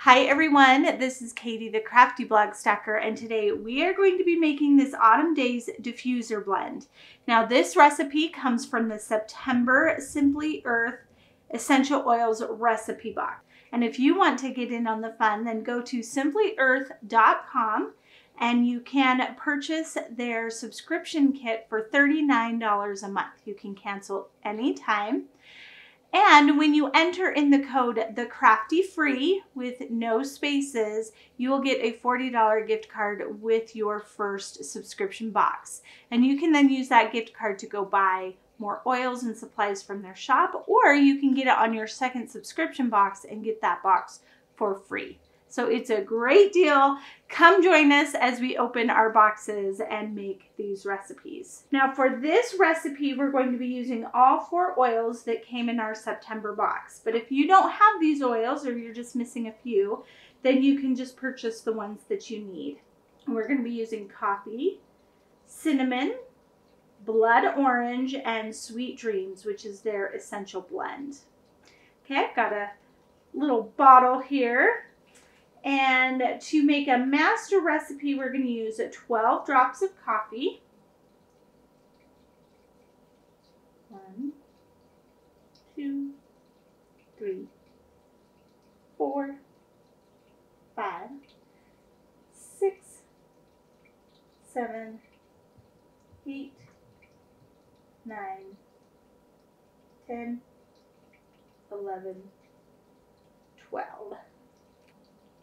Hi everyone, this is Katie, the Crafty Blog Stalker, and today we are going to be making this Autumn Days diffuser blend. Now this recipe comes from the September Simply Earth Essential Oils recipe box. And if you want to get in on the fun, then go to simplyearth.com and you can purchase their subscription kit for $39 a month. You can cancel anytime. And when you enter in the code TheCraftyFree with no spaces, you will get a $40 gift card with your first subscription box. And you can then use that gift card to go buy more oils and supplies from their shop, or you can get it on your second subscription box and get that box for free. So it's a great deal. Come join us as we open our boxes and make these recipes. Now for this recipe, we're going to be using all 4 oils that came in our September box. But if you don't have these oils or you're just missing a few, then you can just purchase the ones that you need. And we're going to be using coffee, cinnamon, blood orange, and sweet dreams, which is their essential blend. Okay, I've got a little bottle here. And to make a master recipe, we're going to use 12 drops of coffee. 1, 2, 3, 4, 5, 6, 7, 8, 9, 10, 11, 12.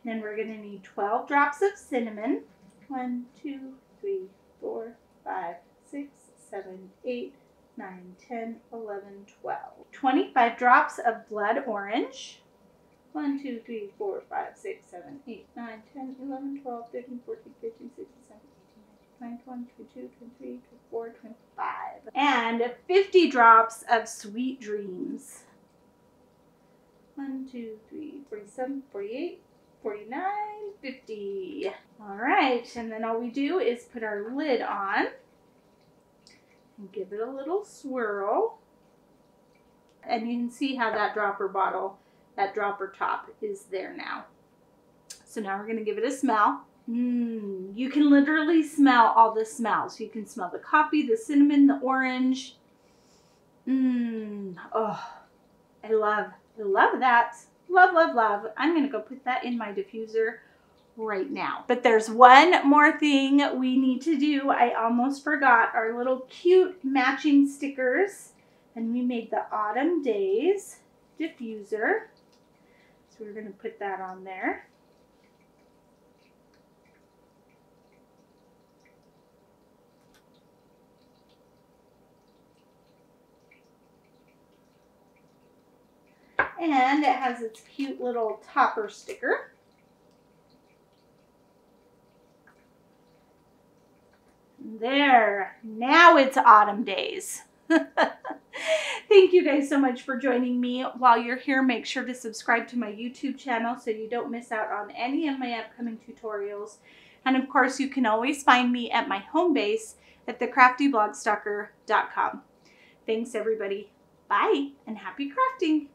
Then we're going to need 12 drops of cinnamon. 1, 2, 3, 4, 5, 6, 7, 8, 9, 10, 11, 12. 25 drops of blood orange. 1, 2, 3, 4, 5, 6, 7, 8, 9, 10, 11, 12, 13, 14, 15, 16, 17, 18, 19, 20, 22, 23, 24, 25. And 50 drops of sweet dreams. 1, 2, 3, 47, 48, 49, 50. All right, and then all we do is put our lid on and give it a little swirl. And you can see how that dropper bottle, that dropper top is there now. So now we're gonna give it a smell. You can literally smell all the smells. You can smell the coffee, the cinnamon, the orange. Oh, I love that. Love, love, love. I'm going to go put that in my diffuser right now. But there's one more thing we need to do. I almost forgot our little cute matching stickers. And we made the Autumn Days diffuser. So we're going to put that on there. And it has its cute little topper sticker. There, now it's Autumn Days. Thank you guys so much for joining me. While you're here, make sure to subscribe to my YouTube channel so you don't miss out on any of my upcoming tutorials. And of course, you can always find me at my home base at thecraftyblogstalker.com. Thanks everybody. Bye and happy crafting.